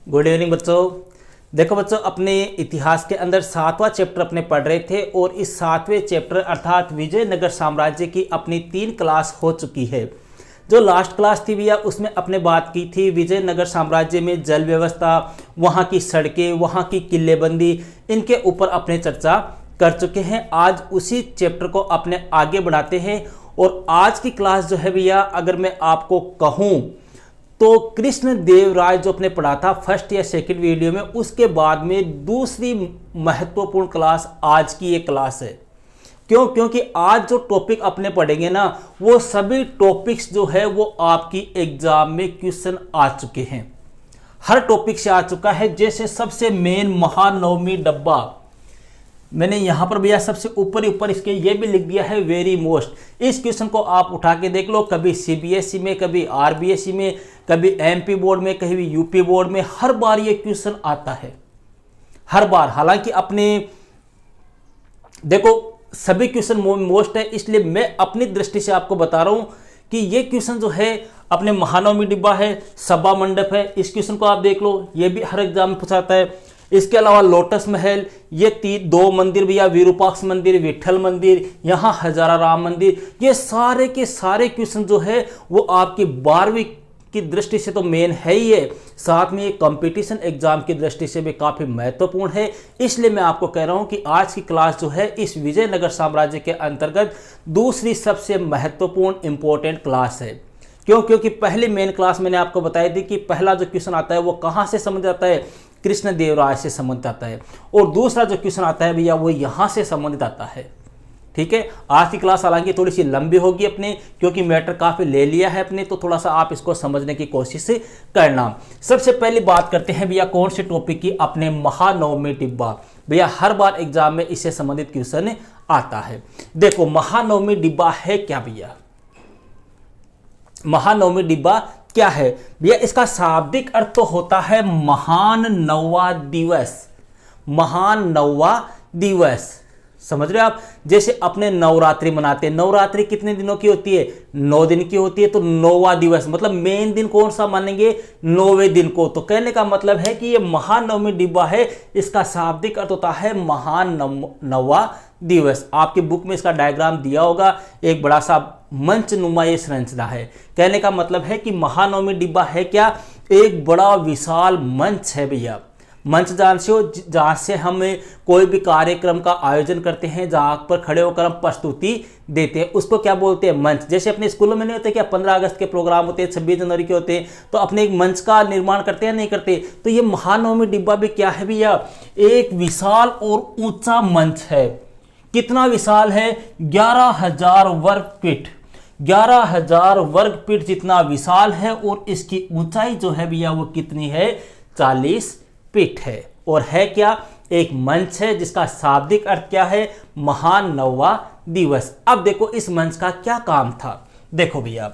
Good evening बच्चों। देखो बच्चों, अपने इतिहास के अंदर 7वां चैप्टर अपने पढ़ रहे थे और इस 7वें चैप्टर अर्थात विजयनगर साम्राज्य की अपनी 3 क्लास हो चुकी है। जो लास्ट क्लास थी भैया उसमें अपने बात की थी विजयनगर साम्राज्य में जल व्यवस्था, वहाँ की सड़कें, वहाँ की किलेबंदी, इनके ऊपर अपने चर्चा कर चुके हैं। आज उसी चैप्टर को अपने आगे बढ़ाते हैं और आज की क्लास जो है भैया, अगर मैं आपको कहूँ तो कृष्ण देव राय जो अपने पढ़ा था फर्स्ट या सेकंड वीडियो में, उसके बाद में दूसरी महत्वपूर्ण क्लास आज की ये क्लास है। क्यों? क्योंकि आज जो टॉपिक अपने पढ़ेंगे ना, वो सभी टॉपिक्स जो है वो आपकी एग्जाम में क्वेश्चन आ चुके हैं, हर टॉपिक से आ चुका है। जैसे सबसे मेन महानवमी डब्बा, मैंने यहाँ पर भैया सबसे ऊपर इसके ये भी लिख दिया है वेरी मोस्ट। इस क्वेश्चन को आप उठा के देख लो, कभी सीबीएसई में, कभी आरबीएसई में, कभी एमपी बोर्ड में, कभी यूपी बोर्ड में, हर बार ये क्वेश्चन आता है, हर बार। हालांकि अपने देखो सभी क्वेश्चन मोस्ट है, इसलिए मैं अपनी दृष्टि से आपको बता रहा हूं कि ये क्वेश्चन जो है अपने महानवमी डिब्बा है, सभा मंडप है, इस क्वेश्चन को आप देख लो, ये भी हर एग्जाम में पूछाता है। इसके अलावा लोटस महल, ये 2 मंदिर भैया, विरूपाक्ष मंदिर, विठल मंदिर, यहाँ हजारा राम मंदिर, ये सारे के सारे क्वेश्चन जो है वो आपकी 12वीं की दृष्टि से तो मेन है ही है, साथ में ये कंपटीशन एग्जाम की दृष्टि से भी काफी महत्वपूर्ण है। इसलिए मैं आपको कह रहा हूं कि आज की क्लास जो है इस विजयनगर साम्राज्य के अंतर्गत दूसरी सबसे महत्वपूर्ण इंपॉर्टेंट क्लास है। क्यों? क्योंकि पहली मेन क्लास मैंने आपको बताई थी कि पहला जो क्वेश्चन आता है वो कहां से संबंध आता है, कृष्ण देव राय से संबंधित आता है, और दूसरा जो क्वेश्चन आता है भैया वो यहां से संबंधित आता है। ठीक है, आज की क्लास हालांकि थोड़ी सी लंबी होगी अपने, क्योंकि मैटर काफी ले लिया है अपने, तो थोड़ा सा आप इसको समझने की कोशिश करना। सबसे पहले बात करते हैं भैया कौन से टॉपिक की, अपने महानवमी डिब्बा। भैया हर बार एग्जाम में इससे संबंधित क्वेश्चन आता है। देखो महानवमी डिब्बा है क्या भैया, महानवमी डिब्बा क्या है भैया? इसका शाब्दिक अर्थ तो होता है महान नौवा दिवस, महान नौवा दिवस। समझ रहे हो आप? जैसे अपने नवरात्रि मनाते हैं, नवरात्रि कितने दिनों की होती है? 9 दिन की होती है, तो नौवा दिवस मतलब मेन दिन कौन सा मानेंगे? 9वें दिन को। तो कहने का मतलब है कि ये महानवमी डिब्बा है, इसका शाब्दिक अर्थ होता है महान नौवा दिवस। आपकी बुक में इसका डायग्राम दिया होगा, एक बड़ा सा मंच नुमा ये संरचना है। कहने का मतलब है कि महानवमी डिब्बा है क्या? एक बड़ा विशाल मंच है भैया। मंच जानते हो, जहां से हम कोई भी कार्यक्रम का आयोजन करते हैं, जहां पर खड़े होकर हम प्रस्तुति देते हैं, उसको क्या बोलते हैं? मंच। जैसे अपने स्कूलों में नहीं होते क्या, 15 अगस्त के प्रोग्राम होते हैं, 26 जनवरी के होते हैं, तो अपने एक मंच का निर्माण करते हैं नहीं करते? तो ये महानवमी डिब्बा भी क्या है भैया? एक विशाल और ऊंचा मंच है। कितना विशाल है? 11,000 वर्ग फीट, 11,000 वर्ग फीट जितना विशाल है, और इसकी ऊंचाई जो है भैया वो कितनी है? 40 फीट है। और है क्या? एक मंच है जिसका शाब्दिक अर्थ क्या है? महान नौवा दिवस। अब देखो इस मंच का क्या काम था। देखो भैया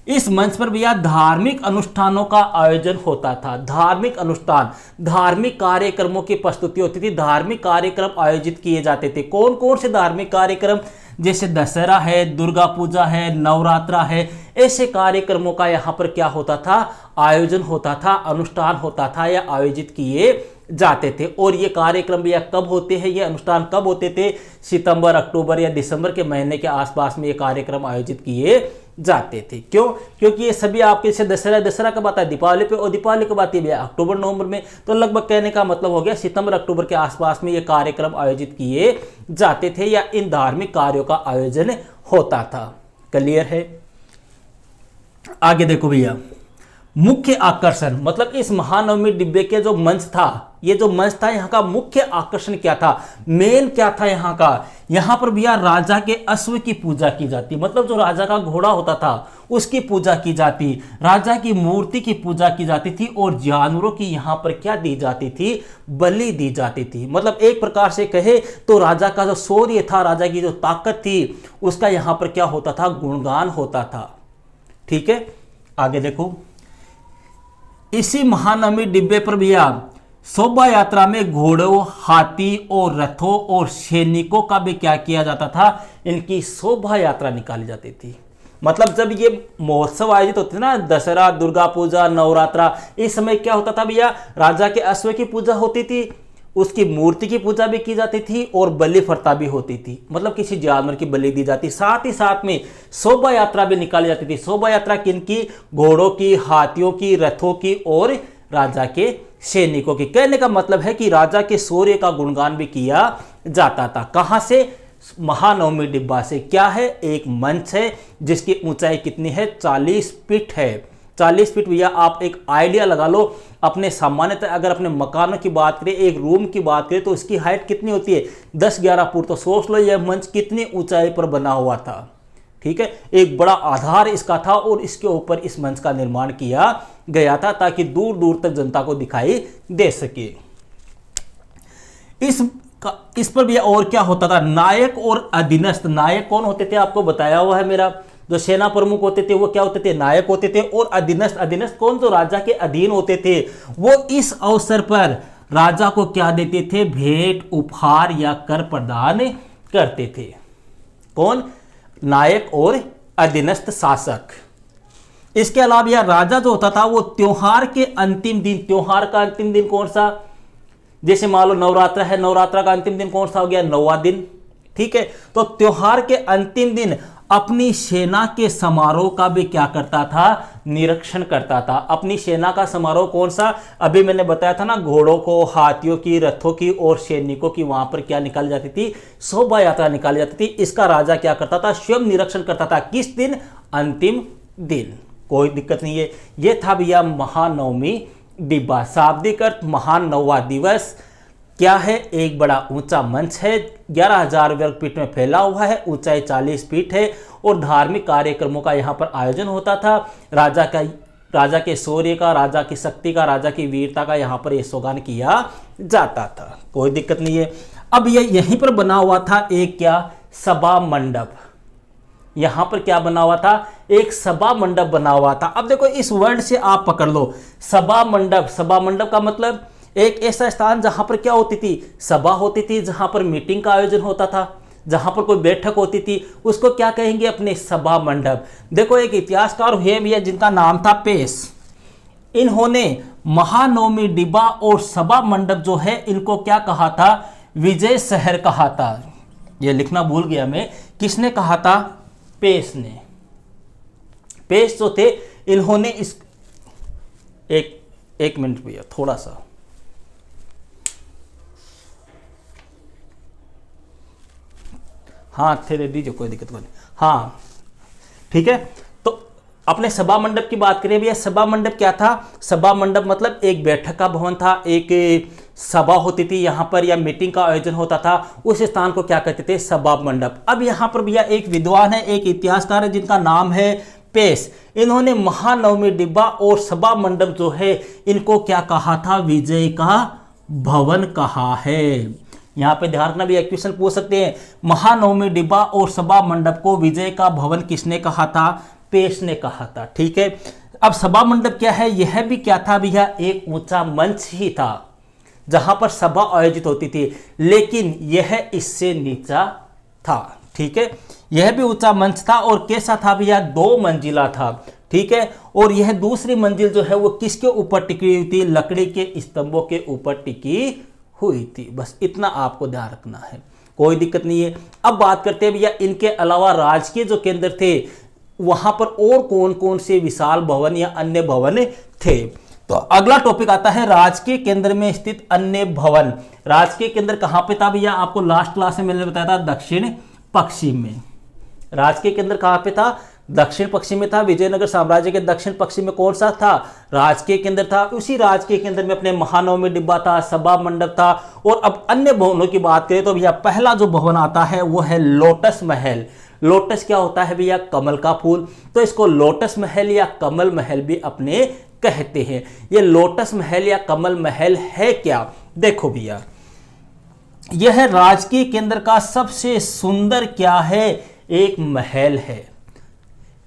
इस मंच पर भैया धार्मिक अनुष्ठानों का आयोजन होता था। धार्मिक अनुष्ठान, धार्मिक कार्यक्रमों की प्रस्तुति होती थी, धार्मिक कार्यक्रम आयोजित किए जाते थे। कौन कौन से धार्मिक कार्यक्रम? जैसे दशहरा है, दुर्गा पूजा है, नवरात्रा है, ऐसे कार्यक्रमों का यहाँ पर क्या होता था? आयोजन होता था, अनुष्ठान होता था या आयोजित किए जाते थे। और ये कार्यक्रम भैया कब होते हैं, ये अनुष्ठान कब होते थे? सितंबर, अक्टूबर या दिसंबर के महीने के आसपास में ये कार्यक्रम आयोजित किए जाते थे। क्यों? क्योंकि ये सभी आपके जैसे दशहरा कब आता है? दीपावली पे, और दीपावली कब आती है भैया? अक्टूबर नवंबर में। तो लगभग कहने का मतलब हो गया सितंबर अक्टूबर के आसपास में ये कार्यक्रम आयोजित किए जाते थे या इन धार्मिक कार्यों का आयोजन होता था। क्लियर है? आगे देखो भैया मुख्य आकर्षण, मतलब इस महानवमी डिब्बे के जो मंच था, ये जो मंच था यहाँ का मुख्य आकर्षण क्या था? मेन क्या था यहाँ का? यहाँ पर भैया राजा के अश्व की पूजा की जाती, मतलब जो राजा का घोड़ा होता था उसकी पूजा की जाती, राजा की मूर्ति की पूजा की जाती थी, और जानवरों की यहाँ पर क्या दी जाती थी? बलि दी जाती थी। मतलब एक प्रकार से कहे तो राजा का जो शौर्य था, राजा की जो ताकत थी, उसका यहाँ पर क्या होता था? गुणगान होता था। ठीक है, आगे देखो इसी महानवमी डिब्बे पर भैया शोभा यात्रा में घोड़ों, हाथी और रथों और सैनिकों का भी क्या किया जाता था? इनकी शोभा यात्रा निकाली जाती थी। मतलब जब ये महोत्सव आयोजित होते थे ना, दशहरा, दुर्गा पूजा, नवरात्रा, इस समय क्या होता था भैया, राजा के अश्व की पूजा होती थी, उसकी मूर्ति की पूजा भी की जाती थी और बलि प्रथा भी होती थी, मतलब किसी जानवर की बलि दी जाती। साथ ही साथ में शोभा यात्रा भी निकाली जाती थी। शोभा यात्रा किनकी? घोड़ों की, हाथियों की, रथों की और राजा के सैनिकों की। कहने का मतलब है कि राजा के शौर्य का गुणगान भी किया जाता था। कहां से? महानवमी डिब्बा से। क्या है? एक मंच है जिसकी ऊंचाई कितनी है? 40 फीट है। 40 फीट भैया, आप एक आइडिया लगा लो, अपने सामान्यतः अगर अपने मकानों की बात करें, एक रूम की बात करें, तो इसकी हाइट कितनी होती है? 10-11 फुट। तो सोच लो यह मंच कितनी ऊंचाई पर बना हुआ था। ठीक है, एक बड़ा आधार इसका था और इसके ऊपर इस मंच का निर्माण किया गया था ताकि दूर दूर तक जनता को दिखाई दे सके। इस पर भी और क्या होता था? नायक और अधीनस्थ। नायक कौन होते थे? आपको बताया हुआ है मेरा, जो सेना प्रमुख होते थे वो क्या होते थे? नायक होते थे। और अधीनस्थ, अधीनस्थ कौन? जो राजा के अधीन होते थे। वो इस अवसर पर राजा को क्या देते थे? भेंट, उपहार या कर प्रदान करते थे। कौन? नायक और अधीनस्थ शासक। इसके अलावा यह राजा जो होता था वो त्योहार के अंतिम दिन, त्योहार का अंतिम दिन कौन सा? जैसे मान लो नवरात्रा है, नवरात्रा का अंतिम दिन कौन सा हो गया? 9वां दिन। ठीक है, तो त्योहार के अंतिम दिन अपनी सेना के समारोह का भी क्या करता था? निरीक्षण करता था। अपनी सेना का समारोह कौन सा? अभी मैंने बताया था ना, घोड़ों को, हाथियों की, रथों की और सैनिकों की वहां पर क्या निकाली जाती थी? शोभा यात्रा निकाली जाती थी। इसका राजा क्या करता था? स्वयं निरीक्षण करता था। किस दिन? अंतिम दिन। कोई दिक्कत नहीं है। यह था भैया महानवमी डिब्बा। शाब्दिक अर्थ महान नौवा दिवस। क्या है? एक बड़ा ऊंचा मंच है, 11,000 वर्ग फीट में फैला हुआ है, ऊंचाई 40 फीट है और धार्मिक कार्यक्रमों का यहाँ पर आयोजन होता था। राजा के शौर्य का, राजा की शक्ति का, राजा की वीरता का यहाँ पर यशोगान किया जाता था। कोई दिक्कत नहीं है। अब ये यहीं पर बना हुआ था एक क्या? सभा मंडप। यहां पर क्या बना हुआ था? एक सभा मंडप बना हुआ था। अब देखो इस वर्ड से आप पकड़ लो, सभा मंडप। सभा मंडप का मतलब एक ऐसा स्थान जहां पर क्या होती थी? सभा होती थी, जहां पर मीटिंग का आयोजन होता था, जहां पर कोई बैठक होती थी, उसको क्या कहेंगे? अपने सभा मंडप। देखो एक इतिहासकार हुए भैया जिनका नाम था पेश। इन्होंने महानवमी डिब्बा और सभा मंडप जो है इनको क्या कहा था? विजय शहर कहा था। ये लिखना भूल गया मैं, किसने कहा था? पेश ने। पेश जो थे इन्होंने इस एक मिनट भैया, थोड़ा सा हाँ थे दे दीजिए, कोई दिक्कत नहीं। हाँ ठीक है, तो अपने सभा मंडप की बात करें भैया। सभा मंडप क्या था? सभा मंडप मतलब एक बैठक का भवन था, एक सभा होती थी यहाँ पर या मीटिंग का आयोजन होता था, उस स्थान को क्या कहते थे? सभा मंडप। अब यहाँ पर भैया एक विद्वान है, एक इतिहासकार है जिनका नाम है पेश। इन्होंने महानवमी डिब्बा और सभा मंडप जो है इनको क्या कहा था? विजय का भवन कहा है। यहाँ पे ध्यान रखना भी, क्वेश्चन पूछ सकते हैं, महानवमी डिब्बा और सभा मंडप को विजय का भवन किसने कहा था? पेश ने कहा था। ठीक है, अब सभा मंडप क्या है? यह भी क्या था भैया? एक ऊंचा मंच ही था जहां पर सभा आयोजित होती थी, लेकिन यह इससे नीचा था। ठीक है, यह भी ऊंचा मंच था और कैसा था भैया? 2 मंजिला था। ठीक है, और यह दूसरी मंजिल जो है वो किसके ऊपर टिकी हुई थी? लकड़ी के स्तंभों के ऊपर टिकी हुई थी। बस इतना आपको ध्यान रखना है, कोई दिक्कत नहीं है। अब बात करते हैं भैया इनके अलावा राजकीय जो केंद्र थे वहां पर और कौन कौन से विशाल भवन या अन्य भवन थे। तो अगला टॉपिक आता है राजकीय केंद्र में स्थित अन्य भवन। राजकीय केंद्र कहां पे था भैया? आपको लास्ट क्लास में मैंने बताया था दक्षिण पश्चिम में। राजकीय केंद्र कहां पे था? दक्षिण पश्चिम में था। विजयनगर साम्राज्य के दक्षिण पश्चिम में कौन सा था? राजकीय केंद्र था। उसी राजकीय केंद्र में अपने महानवमी डिब्बा था, सभा मंडप था। और अब अन्य भवनों की बात करें तो भैया पहला जो भवन आता है वो है लोटस महल। लोटस क्या होता है भैया? कमल का फूल। तो इसको लोटस महल या कमल महल भी अपने कहते हैं। ये लोटस महल या कमल महल है क्या? देखो भैया, यह राजकीय केंद्र का सबसे सुंदर क्या है? एक महल है।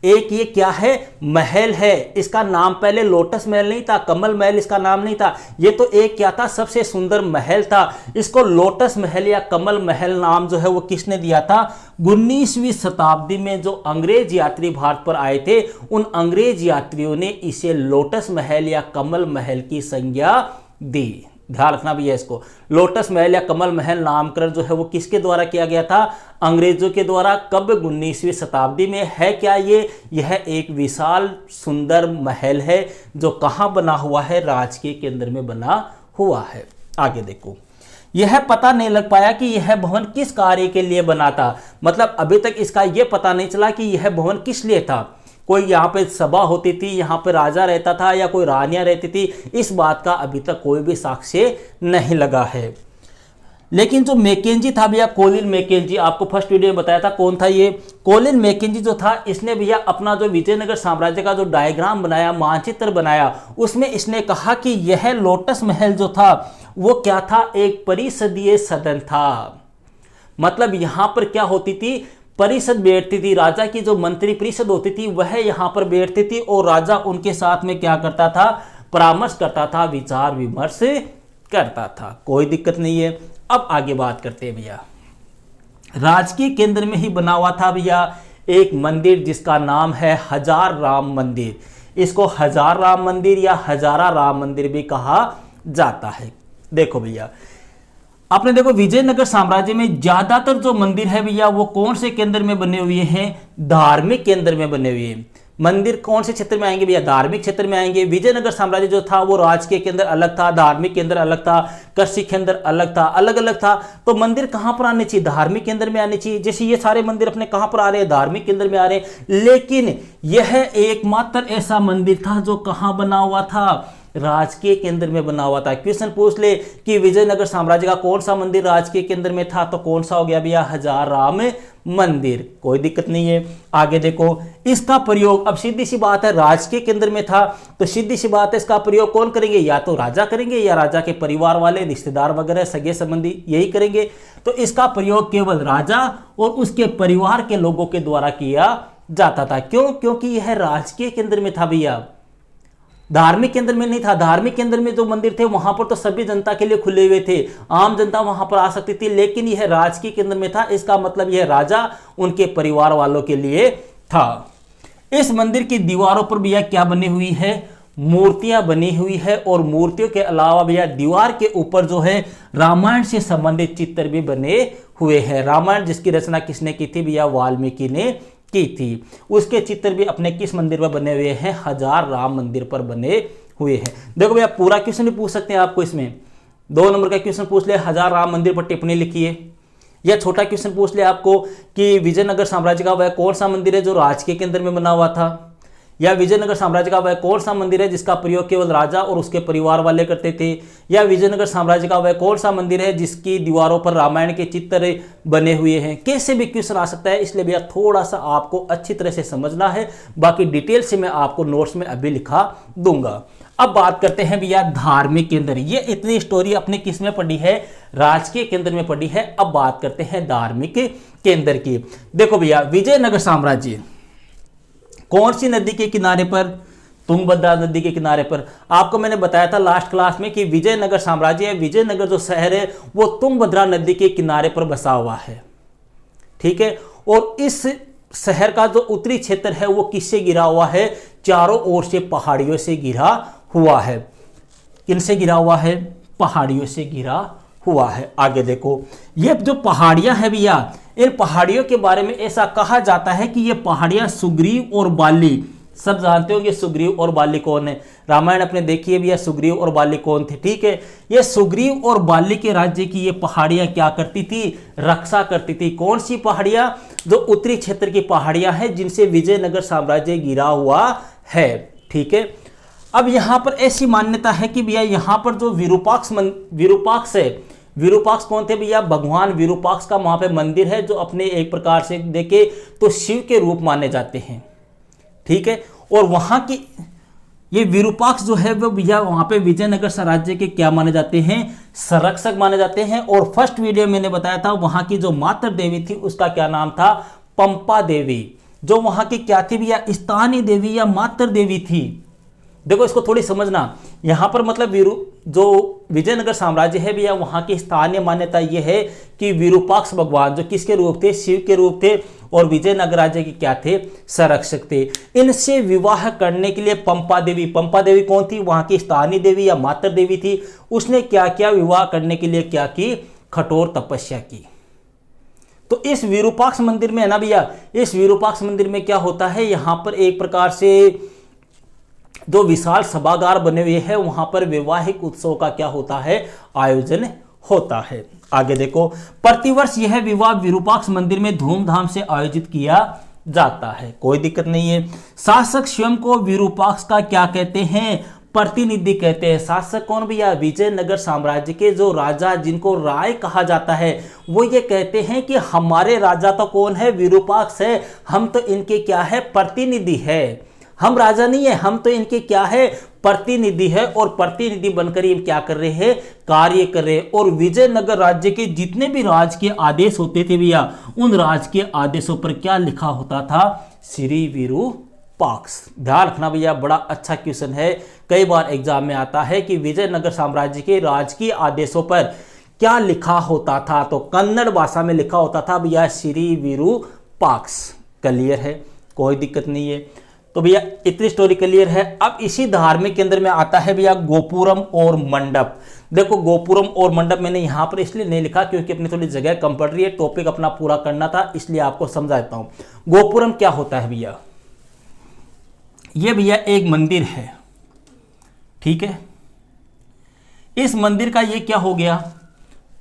एक ये क्या है, महल है। इसका नाम पहले लोटस महल नहीं था, कमल महल इसका नाम नहीं था। ये तो एक क्या था, सबसे सुंदर महल था। इसको लोटस महल या कमल महल नाम जो है वो किसने दिया था? 19वीं शताब्दी में जो अंग्रेज यात्री भारत पर आए थे, उन अंग्रेज यात्रियों ने इसे लोटस महल या कमल महल की संज्ञा दी। ध्यान रखना भैया इसको, लोटस महल या कमल महल नामकरण जो है वो किसके द्वारा किया गया था? अंग्रेजों के द्वारा। कब? 19वीं शताब्दी में। है क्या ये? यह एक विशाल सुंदर महल है जो कहां बना हुआ है? राजकीय केंद्र में बना हुआ है। आगे देखो, यह पता नहीं लग पाया कि यह भवन किस कार्य के लिए बना था। मतलब अभी तक इसका यह पता नहीं चला कि यह भवन किस लिए था। कोई यहाँ पे सभा होती थी, यहाँ पे राजा रहता था या कोई रानियां रहती थी, इस बात का अभी तक कोई भी साक्ष्य नहीं लगा है। लेकिन जो मैकेंजी था भैया, कोलिन मैकेंजी, आपको फर्स्ट वीडियो में बताया था कौन था ये। कोलिन मैकेंजी जो था, इसने भैया अपना जो विजयनगर साम्राज्य का जो डायग्राम बनाया, मानचित्र बनाया, उसमें इसने कहा कि यह लोटस महल जो था वो क्या था? एक परिषदीय सदन था। मतलब यहां पर क्या होती थी? परिषद बैठती थी। राजा की जो मंत्री परिषद होती थी वह यहां पर बैठती थी और राजा उनके साथ में क्या करता था? परामर्श करता था, विचार विमर्श करता था। कोई दिक्कत नहीं है। अब आगे बात करते हैं भैया, राजकीय केंद्र में ही बना हुआ था भैया एक मंदिर जिसका नाम है हजार राम मंदिर। इसको हजार राम मंदिर या हजारा राम मंदिर भी कहा जाता है। देखो भैया, आपने देखो विजयनगर साम्राज्य में ज्यादातर जो मंदिर है भैया वो कौन से केंद्र में बने हुए हैं? धार्मिक केंद्र में बने हुए हैं। मंदिर कौन से क्षेत्र में आएंगे भैया? धार्मिक क्षेत्र में आएंगे। विजयनगर साम्राज्य जो था वो राजकीय केंद्र अलग था, धार्मिक केंद्र अलग था, कृषि केंद्र अलग था, अलग अलग था। तो मंदिर कहां पर आने चाहिए? धार्मिक केंद्र में आने चाहिए। जैसे ये सारे मंदिर अपने कहां पर आ रहे हैं? धार्मिक केंद्र में आ रहे हैं। लेकिन यह एकमात्र ऐसा मंदिर था जो कहां बना हुआ था? राजकीय केंद्र में बना हुआ था। क्वेश्चन पूछ ले कि विजयनगर साम्राज्य का कौन सा मंदिर राजकीय केंद्र में था, तो कौन सा हो गया भैया? हजार राम मंदिर। कोई दिक्कत नहीं है। आगे देखो, इसका प्रयोग, अब सीधी सी बात है, राजकीय केंद्र में था तो सीधी सी बात है इसका प्रयोग कौन करेंगे? या तो राजा करेंगे या राजा के परिवार वाले, रिश्तेदार वगैरह, सगे संबंधी, यही करेंगे। तो इसका प्रयोग केवल राजा और उसके परिवार के लोगों के द्वारा किया जाता था। क्यों? क्योंकि यह राजकीय केंद्र में था भैया, धार्मिक केंद्र में नहीं था। धार्मिक केंद्र में जो मंदिर थे वहां पर तो सभी जनता के लिए खुले हुए थे, आम जनता वहां पर आ सकती थी। लेकिन यह राजकीय केंद्र में था, इसका मतलब यह राजा उनके परिवार वालों के लिए था। इस मंदिर की दीवारों पर भैया क्या बनी हुई है? मूर्तियां बनी हुई है। और मूर्तियों के अलावा भैया दीवार के ऊपर जो है रामायण से संबंधित चित्र भी बने हुए हैं। रामायण जिसकी रचना किसने की थी भैया? वाल्मीकि ने की थी। उसके चित्र भी अपने किस मंदिर पर बने हुए हैं? हजार राम मंदिर पर बने हुए हैं। देखो भैया, पूरा क्वेश्चन भी पूछ सकते हैं आपको, इसमें 2 नंबर का क्वेश्चन पूछ ले, हजार राम मंदिर पर टिप्पणी लिखिए। या छोटा क्वेश्चन पूछ ले आपको कि विजयनगर साम्राज्य का वह कौन सा मंदिर है जो राजकीय केंद्र में बना हुआ था। या विजयनगर साम्राज्य का वह कौन सा मंदिर है जिसका प्रयोग केवल राजा और उसके परिवार वाले करते थे। या विजयनगर साम्राज्य का वह कौन सा मंदिर है जिसकी दीवारों पर रामायण के चित्र बने हुए हैं। कैसे भी क्वेश्चन आ सकता है, इसलिए भैया थोड़ा सा आपको अच्छी तरह से समझना है। बाकी डिटेल से मैं आपको नोट्स में अभी लिखा दूंगा। अब बात करते हैं भैया धार्मिक केंद्र। ये इतनी स्टोरी अपने किस में पढ़ी है? राजकीय केंद्र में पढ़ी है। अब बात करते हैं धार्मिक केंद्र की। देखो भैया, विजयनगर साम्राज्य कौन सी नदी के किनारे पर? तुंगभद्रा नदी के किनारे पर। आपको मैंने बताया था लास्ट क्लास में कि विजयनगर साम्राज्य, विजयनगर जो शहर है वो तुंगभद्रा नदी के किनारे पर बसा हुआ है। ठीक है। और इस शहर का जो उत्तरी क्षेत्र है वो किससे घिरा हुआ है? चारों ओर से पहाड़ियों से घिरा हुआ है। किनसे घिरा हुआ है? पहाड़ियों से घिरा हुआ है। आगे देखो, ये जो पहाड़ियां हैं भैया, इन पहाड़ियों के बारे में ऐसा कहा जाता है कि ये पहाड़ियां सुग्रीव और बाली, सब जानते होंगे सुग्रीव और बाली कौन है, रामायण अपने देखिए भैया, सुग्रीव और बाली कौन थे। ठीक है। ये सुग्रीव और बाली के राज्य की ये पहाड़ियां क्या करती थी? रक्षा करती थी। कौन सी पहाड़ियां? जो उत्तरी क्षेत्र की पहाड़ियां हैं जिनसे विजयनगर साम्राज्य घिरा हुआ है। ठीक है। अब यहां पर ऐसी मान्यता है कि भैया यहां पर जो विरूपाक्ष है, विरूपाक्ष कौन थे भैया? भगवान विरूपाक्ष का वहां पे मंदिर है जो अपने एक प्रकार से देखे तो शिव के रूप माने जाते हैं। ठीक है। और वहां की ये विरूपाक्ष जो है वो भैया वहां पे विजयनगर साम्राज्य के क्या माने जाते हैं? संरक्षक माने जाते हैं। और फर्स्ट वीडियो मैंने बताया था वहां की जो मातृ देवी थी उसका क्या नाम था? पंपा देवी। जो वहां की क्या थी भैया, स्थानीय देवी या मातृ देवी थी। देखो इसको थोड़ी समझना, यहां पर मतलब जो विजयनगर साम्राज्य है भैया, वहां की स्थानीय मान्यता यह है कि विरूपाक्ष भगवान जो किसके रूप थे, शिव के रूप थे, और विजयनगर राज्य के क्या थे, संरक्षक थे। इनसे विवाह करने के लिए पंपा देवी कौन थी, वहां की स्थानीय देवी या मातृ देवी थी। उसने क्या किया, विवाह करने के लिए क्या की, कठोर तपस्या की। तो इस विरूपाक्ष मंदिर में है ना भैया, इस विरूपाक्ष मंदिर में क्या होता है, यहां पर एक प्रकार से जो विशाल सभागार बने हुए हैं, वहां पर वैवाहिक उत्सव का क्या होता है, आयोजन होता है। आगे देखो, प्रतिवर्ष यह विवाह विरूपाक्ष मंदिर में धूमधाम से आयोजित किया जाता है, कोई दिक्कत नहीं है। शासक स्वयं को विरूपाक्ष का क्या कहते हैं, प्रतिनिधि कहते हैं। शासक कौन भैया, विजयनगर साम्राज्य के जो राजा जिनको राय कहा जाता है, वो ये कहते हैं कि हमारे राजा तो कौन है, विरूपाक्ष है, हम तो इनके क्या है, प्रतिनिधि है, हम राजा नहीं है, हम तो इनके क्या है, प्रतिनिधि है। और प्रतिनिधि बनकर ये क्या कर रहे हैं, कार्य कर रहे हैं। और विजयनगर राज्य के जितने भी राजकीय आदेश होते थे भैया, उन राजकीय आदेशों पर क्या लिखा होता था, श्री विरूपाक्ष। ध्यान रखना भैया, बड़ा अच्छा क्वेश्चन है, कई बार एग्जाम में आता है कि विजयनगर साम्राज्य के राजकीय आदेशों पर क्या लिखा होता था, तो कन्नड़ भाषा में लिखा होता था भैया श्री विरूपाक्ष। क्लियर है, कोई दिक्कत नहीं है। तो भैया इतनी स्टोरी क्लियर है। अब इसी धार्मिक केंद्र में आता है भैया गोपुरम और मंडप। देखो गोपुरम और मंडप मैंने यहां पर इसलिए नहीं लिखा क्योंकि अपनी थोड़ी जगह कम पड़ रही है, टॉपिक अपना पूरा करना था, इसलिए आपको समझा देता हूं। गोपुरम क्या होता है भैया, ये भैया एक मंदिर है, ठीक है। इस मंदिर का ये क्या हो गया,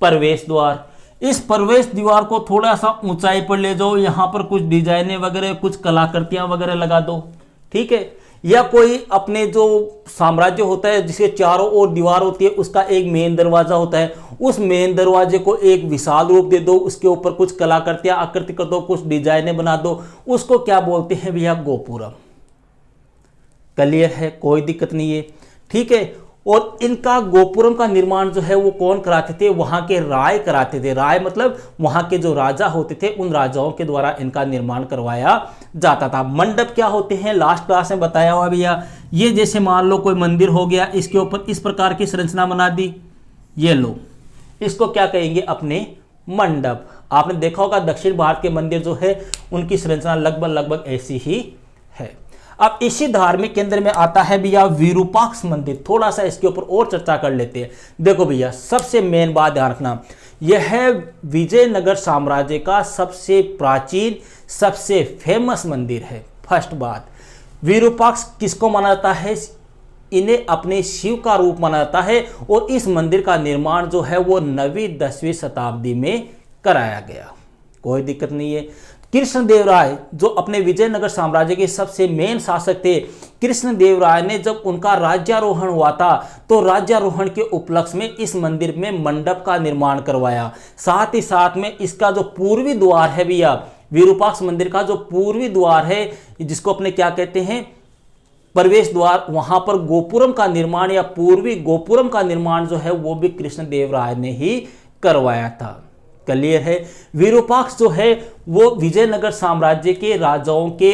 प्रवेश द्वार। इस प्रवेश द्वार को थोड़ा सा ऊंचाई पर ले जाओ, यहां पर कुछ डिजाइने वगैरह, कुछ कलाकृतियां वगैरह लगा दो, ठीक है। या कोई अपने जो साम्राज्य होता है जिसके चारों ओर दीवार होती है, उसका एक मेन दरवाजा होता है, उस मेन दरवाजे को एक विशाल रूप दे दो, उसके ऊपर कुछ कलाकृतियां आकृति कर दो, कुछ डिजाइने बना दो, उसको क्या बोलते हैं भैया, गोपुरम। क्लियर है, कोई दिक्कत नहीं है, ठीक है। और इनका गोपुरम का निर्माण जो है वो कौन कराते थे, वहां के राय कराते थे। राय मतलब वहां के जो राजा होते थे, उन राजाओं के द्वारा इनका निर्माण करवाया जाता था। मंडप क्या होते हैं, लास्ट क्लास में बताया हुआ भैया, ये जैसे मान लो कोई मंदिर हो गया, इसके ऊपर इस प्रकार की संरचना बना दी, ये लो, इसको क्या कहेंगे, अपने मंडप। आपने देखा होगा दक्षिण भारत के मंदिर जो है उनकी संरचना लगभग ऐसी ही है। अब इसी धार्मिक केंद्र में आता है भैया विरूपाक्ष मंदिर। थोड़ा सा इसके ऊपर और चर्चा कर लेते हैं। देखो भैया, सबसे मेन बात ध्यान रखना, यह है विजयनगर साम्राज्य का सबसे प्राचीन, सबसे फेमस मंदिर है। फर्स्ट बात, विरूपाक्ष किसको माना जाता है, इन्हें अपने शिव का रूप माना जाता है। और इस मंदिर का निर्माण जो है वो 9वीं 10वीं शताब्दी में कराया गया, कोई दिक्कत नहीं है। कृष्णदेवराय जो अपने विजयनगर साम्राज्य के सबसे मेन शासक थे, कृष्णदेवराय ने जब उनका राज्यारोहण हुआ था, तो राज्यारोहण के उपलक्ष्य में इस मंदिर में मंडप का निर्माण करवाया। साथ ही साथ में इसका जो पूर्वी द्वार है भैया, विरूपाक्ष मंदिर का जो पूर्वी द्वार है, जिसको अपने क्या कहते हैं, प्रवेश द्वार, वहां पर गोपुरम का निर्माण या पूर्वी गोपुरम का निर्माण जो है वो भी कृष्णदेवराय ने ही करवाया था। क्लियर है। विरूपाक्ष जो है वो विजयनगर साम्राज्य के राजाओं के,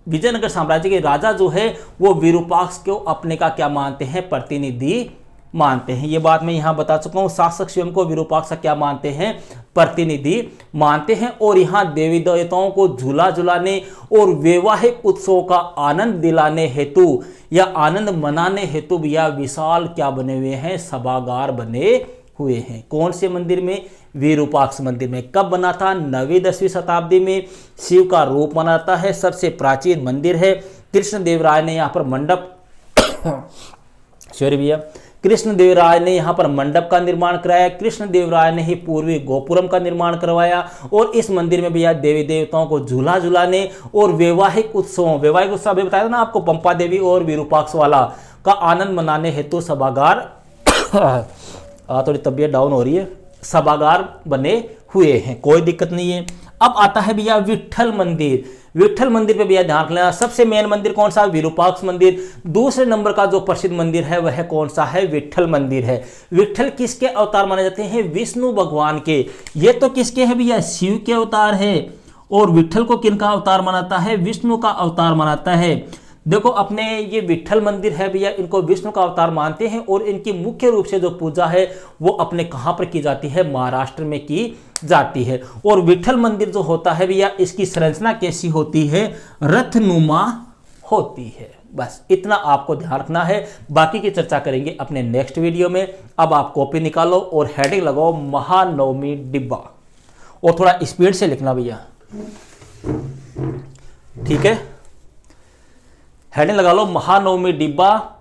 विजयनगर साम्राज्य के राजा जो है वो विरूपाक्ष को अपने का क्या मानते हैं, प्रतिनिधि मानते हैं। ये बात मैं यहां बता चुका हूं। शासक स्वयं को विरूपाक्ष क्या मानते हैं, प्रतिनिधि मानते हैं। और यहां देवी देवताओं को झूला झुलाने और वैवाहिक उत्सव का आनंद दिलाने हेतु या आनंद मनाने हेतु भैया विशाल क्या बने हुए हैं, सभागार बने हुए हैं। कौन से मंदिर में, विरूपाक्ष मंदिर में। कब बना था, 9वीं 10वीं शताब्दी में। शिव का रूप बनाता है, सबसे प्राचीन मंदिर है। कृष्णदेवराय ने यहाँ पर मंडप सॉरी भैया, कृष्णदेवराय ने यहाँ पर मंडप का निर्माण कराया। कृष्णदेवराय ने ही पूर्वी गोपुरम का निर्माण करवाया। और इस मंदिर में भैया देवी देवताओं को झूला झुलाने और वैवाहिक उत्सव बताया ना आपको, पंपा देवी और विरूपाक्ष वाला का आनंद मनाने हेतु सभागार थोड़ी तबीयत डाउन हो रही है, सभागार बने हुए हैं, कोई दिक्कत नहीं है। अब आता है भैया विट्ठल मंदिर। विट्ठल मंदिर पे भैया ध्यान रखना, सबसे मेन मंदिर कौन सा, विरूपाक्ष मंदिर। दूसरे नंबर का जो प्रसिद्ध मंदिर है वह कौन सा है, विट्ठल मंदिर है। विट्ठल किसके अवतार माने जाते हैं, विष्णु भगवान के। ये तो किसके है भैया, शिव के अवतार है। और विट्ठल को किनका अवतार मानता है? विष्णु का अवतार मानता है। देखो अपने ये विट्ठल मंदिर है भैया, इनको विष्णु का अवतार मानते हैं और इनकी मुख्य रूप से जो पूजा है वो अपने कहाँ पर की जाती है? महाराष्ट्र में की जाती है। और विट्ठल मंदिर जो होता है भैया, इसकी संरचना कैसी होती है? रथनुमा होती है। बस इतना आपको ध्यान रखना है, बाकी की चर्चा करेंगे अपने नेक्स्ट वीडियो में। अब आप कॉपी निकालो और हेडिंग लगाओ महानवमी डिब्बा, और थोड़ा स्पीड से लिखना भैया, ठीक है। हेडिंग लगा लो महानवमी डिब्बा,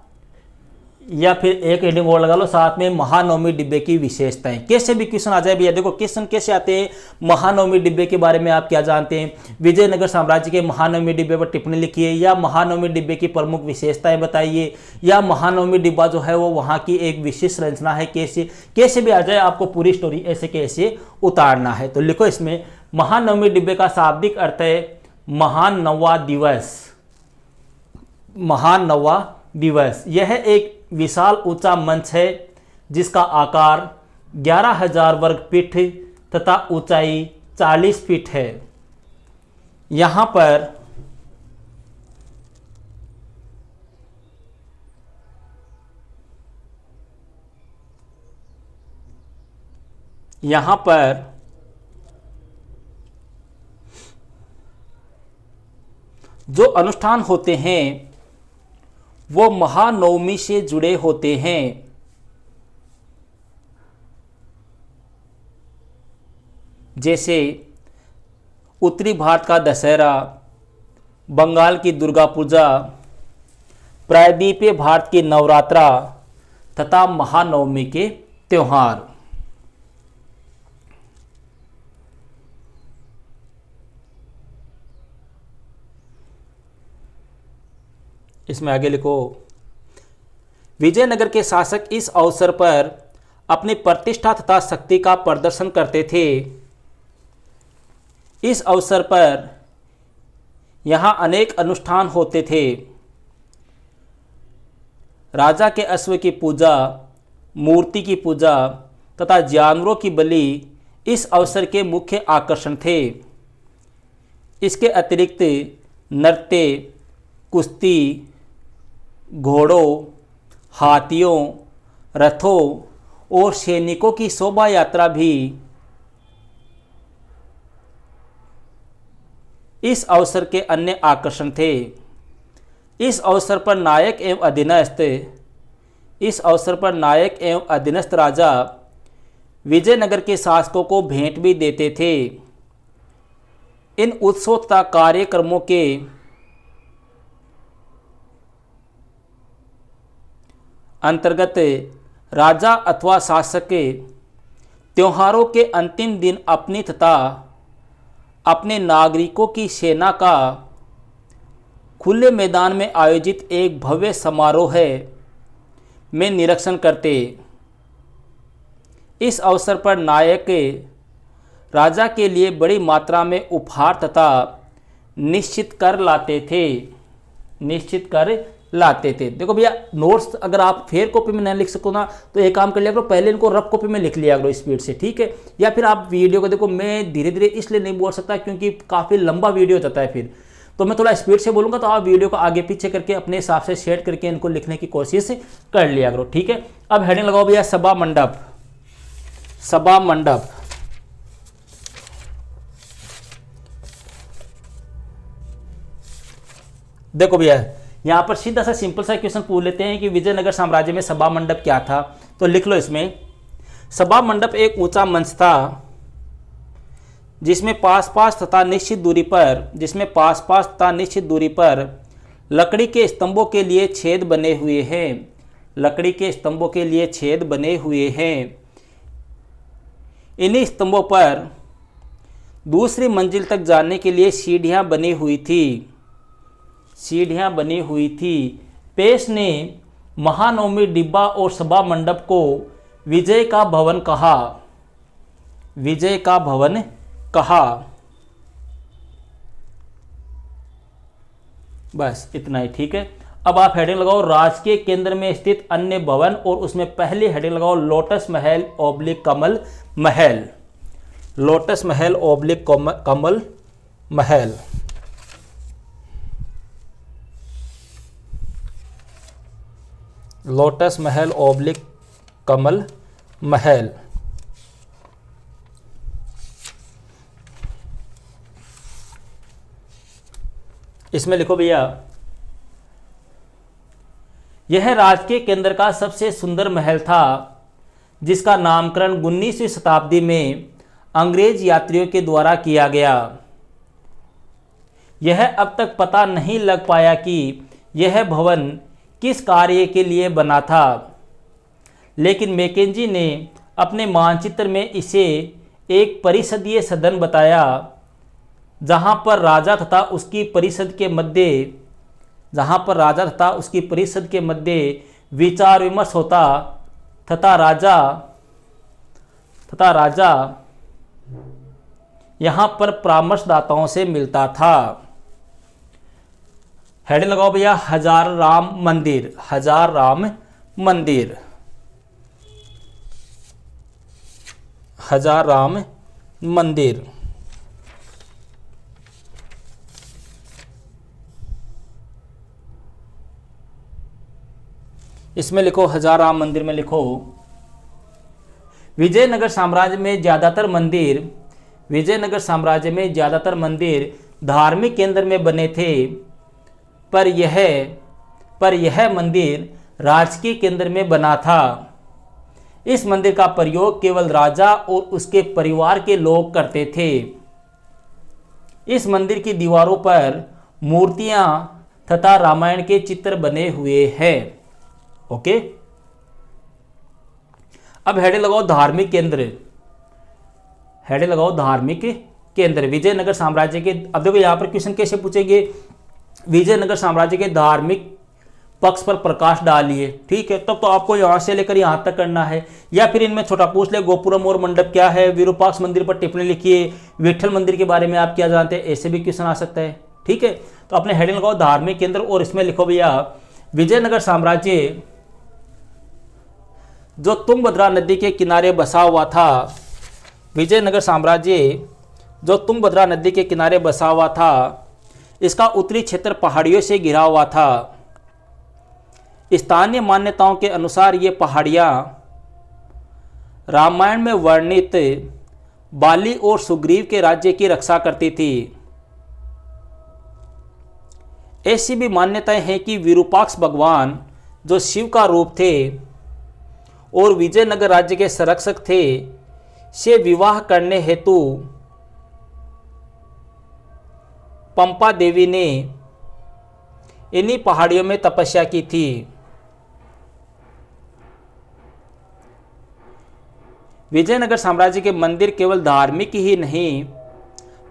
या फिर एक हेडिंग और लगा लो साथ में महानवमी डिब्बे की विशेषताएं। कैसे भी क्वेश्चन आ जाए भैया, देखो क्वेश्चन कैसे आते हैं, महानवमी डिब्बे के बारे में आप क्या जानते हैं, विजयनगर साम्राज्य के महानवमी डिब्बे पर टिप्पणी लिखिए, या महानवमी डिब्बे की प्रमुख विशेषताएं बताइए, या महानवमी डिब्बा जो है वो वहाँ की एक विशिष्ट संरचना है। कैसे भी आ जाए, आपको पूरी स्टोरी ऐसे कैसे उतारना है। तो लिखो इसमें, महानवमी डिब्बे का शाब्दिक अर्थ है महान नौवा दिवस। महान नौवा दिवस यह एक विशाल ऊंचा मंच है जिसका आकार 11,000 वर्ग फीट तथा ऊंचाई 40 फीट है। यहां पर जो अनुष्ठान होते हैं वो महानवमी से जुड़े होते हैं। जैसे उत्तरी भारत का दशहरा, बंगाल की दुर्गा पूजा, प्रायद्वीपीय भारत की नवरात्रा तथा महानवमी के त्योहार। इसमें आगे लिखो, विजयनगर के शासक इस अवसर पर अपनी प्रतिष्ठा तथा शक्ति का प्रदर्शन करते थे। इस अवसर पर यहां अनेक अनुष्ठान होते थे। राजा के अश्व की पूजा, मूर्ति की पूजा तथा जानवरों की बलि इस अवसर के मुख्य आकर्षण थे। इसके अतिरिक्त नृत्य, कुश्ती, घोड़ों, हाथियों, रथों और सैनिकों की शोभा यात्रा भी इस अवसर के अन्य आकर्षण थे। इस अवसर पर नायक एवं अधीनस्थ राजा विजयनगर के शासकों को भेंट भी देते थे। इन उत्सव तथा कार्यक्रमों के अंतर्गत राजा अथवा शासक त्योहारों के अंतिम दिन अपनी तथा अपने नागरिकों की सेना का खुले मैदान में आयोजित एक भव्य समारोह में निरीक्षण करते। इस अवसर पर नायक राजा के लिए बड़ी मात्रा में उपहार तथा निश्चित कर लाते थे। देखो भैया, नोट्स अगर आप फेयर कॉपी में नहीं लिख सको ना, तो एक काम कर लिया करो, पहले इनको रफ कॉपी में लिख लिया करो स्पीड से, ठीक है। या फिर आप वीडियो को देखो, मैं धीरे धीरे इसलिए नहीं बोल सकता क्योंकि काफ़ी लंबा वीडियो हो जाता है, फिर तो मैं थोड़ा स्पीड से बोलूँगा, तो आप वीडियो को आगे पीछे करके अपने हिसाब से सेट करके इनको लिखने की कोशिश कर लिया करो, ठीक है। अब हेडिंग लगाओ भैया, सभा मंडप। सभा मंडप देखो भैया, यहाँ पर सीधा सा सिंपल सा क्वेश्चन पूछ लेते हैं कि विजयनगर साम्राज्य में सभा मंडप क्या था। तो लिख लो इसमें, सभा मंडप एक ऊंचा मंच था जिसमें पास पास तथा निश्चित दूरी पर लकड़ी के स्तंभों के लिए छेद बने हुए हैं। इन्हीं स्तंभों पर दूसरी मंजिल तक जाने के लिए सीढ़ियां बनी हुई थी। पेश ने महानवमी डिब्बा और सभा मंडप को विजय का भवन कहा। बस इतना ही, ठीक है। अब आप हेडिंग लगाओ, राजकीय केंद्र में स्थित अन्य भवन, और उसमें पहले हेडिंग लगाओ लोटस महल ओब्लिक कमल महल। लोटस महल ओब्लिक कमल महल। लोटस महल ओब्लिक कमल महल। इसमें लिखो भैया, यह राजकीय केंद्र का सबसे सुंदर महल था जिसका नामकरण 19वीं शताब्दी में अंग्रेज यात्रियों के द्वारा किया गया। यह अब तक पता नहीं लग पाया कि यह भवन किस कार्य के लिए बना था, लेकिन मैकेंजी ने अपने मानचित्र में इसे एक परिषदीय सदन बताया, जहां पर राजा तथा उसकी परिषद के मध्य विचार विमर्श होता तथा राजा यहां पर परामर्शदाताओं से मिलता था। हेडिंग लगाओ भैया, हजार राम मंदिर। हजार राम मंदिर, हजार राम मंदिर। इसमें लिखो, हजार राम मंदिर में लिखो, विजयनगर साम्राज्य में ज़्यादातर मंदिर धार्मिक केंद्र में बने थे, पर यह मंदिर राजकीय केंद्र में बना था। इस मंदिर का प्रयोग केवल राजा और उसके परिवार के लोग करते थे। इस मंदिर की दीवारों पर मूर्तियां तथा रामायण के चित्र बने हुए हैं। ओके, अब हेडिंग लगाओ धार्मिक केंद्र। हेडिंग लगाओ धार्मिक केंद्र। विजयनगर साम्राज्य के, अब देखो यहां पर क्वेश्चन कैसे पूछेंगे, विजयनगर साम्राज्य के धार्मिक पक्ष पर प्रकाश डालिए। ठीक है, तब तो आपको यहां से लेकर यहां तक करना है, या फिर इनमें छोटा पूछ ले, गोपुरम और मंडप क्या है, विरूपाक्ष मंदिर पर टिप्पणी लिखिए, विठल मंदिर के बारे में आप क्या जानते हैं, ऐसे भी क्वेश्चन आ सकता है। ठीक है, तो अपने हेडिंग लगाओ धार्मिक केंद्र और इसमें लिखो भैया, विजयनगर साम्राज्य जो तुंगभद्रा नदी के किनारे बसा हुआ था, विजयनगर साम्राज्य जो तुंगभद्रा नदी के किनारे बसा हुआ था, इसका उत्तरी क्षेत्र पहाड़ियों से घिरा हुआ था। स्थानीय मान्यताओं के अनुसार ये पहाड़ियाँ रामायण में वर्णित बाली और सुग्रीव के राज्य की रक्षा करती थी। ऐसी भी मान्यताएं हैं कि विरूपाक्ष भगवान जो शिव का रूप थे और विजयनगर राज्य के संरक्षक थे, से विवाह करने हेतु पंपा देवी ने इन्हीं पहाड़ियों में तपस्या की थी। विजयनगर साम्राज्य के मंदिर केवल धार्मिक ही नहीं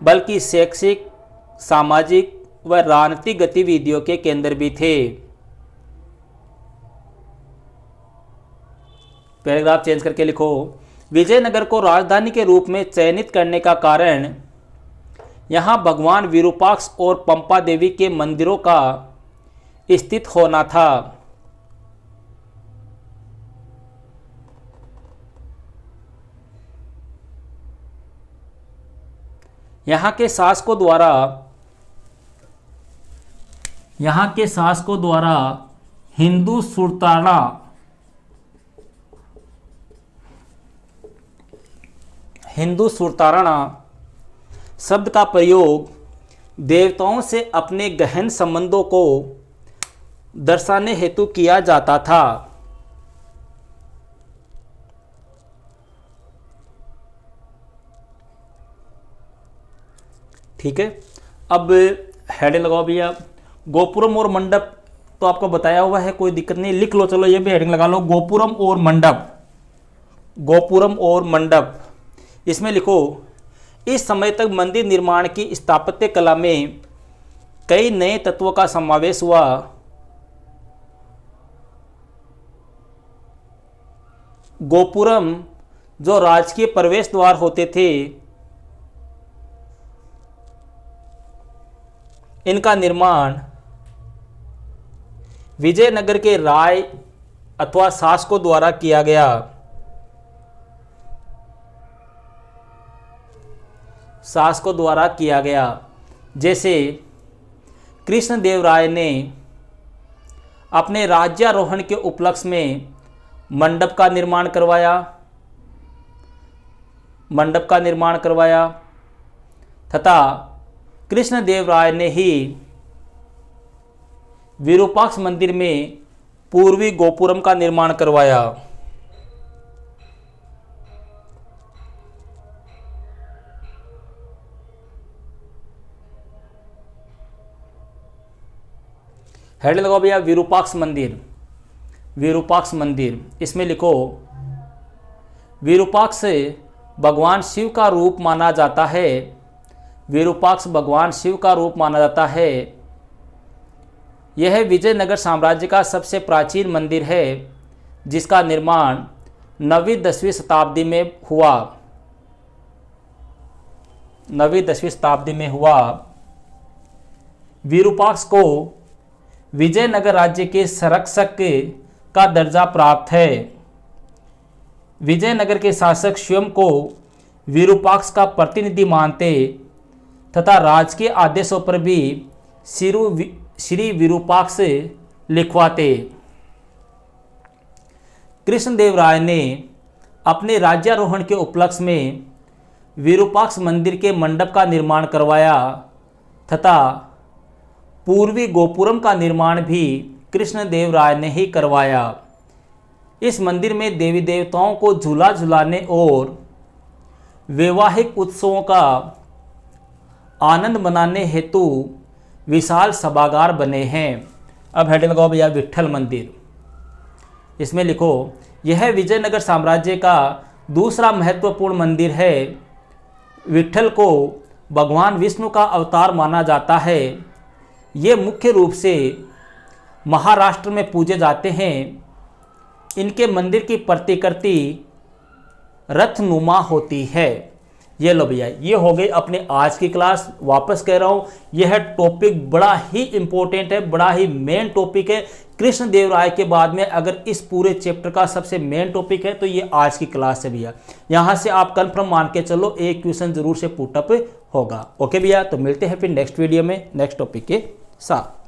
बल्कि शैक्षिक, सामाजिक व राजनीतिक गतिविधियों के केंद्र भी थे। पैराग्राफ चेंज करके लिखो, विजयनगर को राजधानी के रूप में चयनित करने का कारण यहाँ भगवान विरूपाक्ष और पंपा देवी के मंदिरों का स्थित होना था। यहाँ के शासकों द्वारा हिंदू सुरतारणा शब्द का प्रयोग देवताओं से अपने गहन संबंधों को दर्शाने हेतु किया जाता था। ठीक है, अब हेडिंग लगाओ भैया, गोपुरम और मंडप तो आपको बताया हुआ है, कोई दिक्कत नहीं, लिख लो। चलो ये भी हेडिंग लगा लो, गोपुरम और मंडप। गोपुरम और मंडप, इसमें लिखो, इस समय तक मंदिर निर्माण की स्थापत्य कला में कई नए तत्वों का समावेश हुआ। गोपुरम जो राजकीय प्रवेश द्वार होते थे, इनका निर्माण विजयनगर के राय अथवा शासकों द्वारा किया गया। शासकों द्वारा किया गया। जैसे कृष्णदेवराय ने अपने राज्यारोहण के उपलक्ष्य में मंडप का निर्माण करवाया तथा कृष्णदेवराय ने ही विरूपाक्ष मंदिर में पूर्वी गोपुरम का निर्माण करवाया। हेड लगाओ भैया विरूपाक्ष मंदिर। इसमें लिखो विरूपाक्ष भगवान शिव का रूप माना जाता है। विरूपाक्ष भगवान शिव का रूप माना जाता है। यह विजयनगर साम्राज्य का सबसे प्राचीन मंदिर है, जिसका निर्माण 9वीं-10वीं शताब्दी में हुआ। विरूपाक्ष को विजयनगर राज्य के संरक्षक का दर्जा प्राप्त है। विजयनगर के शासक स्वयं को विरूपाक्ष का प्रतिनिधि मानते तथा राजकीय आदेशों पर भी श्री विरूपाक्ष लिखवाते। कृष्णदेवराय ने अपने राज्यारोहण के उपलक्ष्य में विरूपाक्ष मंदिर के मंडप का निर्माण करवाया तथा पूर्वी गोपुरम का निर्माण भी कृष्णदेवराय ने ही करवाया। इस मंदिर में देवी देवताओं को झूला झुलाने और वैवाहिक उत्सवों का आनंद मनाने हेतु विशाल सभागार बने हैं। अब हेड लगाओ भैया विट्ठल मंदिर। इसमें लिखो यह विजयनगर साम्राज्य का दूसरा महत्वपूर्ण मंदिर है। विट्ठल को भगवान विष्णु का अवतार माना जाता है। ये मुख्य रूप से महाराष्ट्र में पूजे जाते हैं। इनके मंदिर की प्रतिकृति रथनुमा होती है। ये लो भैया, ये हो गई अपने आज की क्लास। वापस कह रहा हूँ, यह टॉपिक बड़ा ही इंपॉर्टेंट है, बड़ा ही मेन टॉपिक है। कृष्णदेवराय के बाद में अगर इस पूरे चैप्टर का सबसे मेन टॉपिक है तो ये आज की क्लास है भैया। यहाँ से आप कंफर्म मान के चलो, एक क्वेश्चन जरूर से पुटअप होगा। ओके भैया, तो मिलते हैं फिर नेक्स्ट वीडियो में नेक्स्ट टॉपिक के साथ।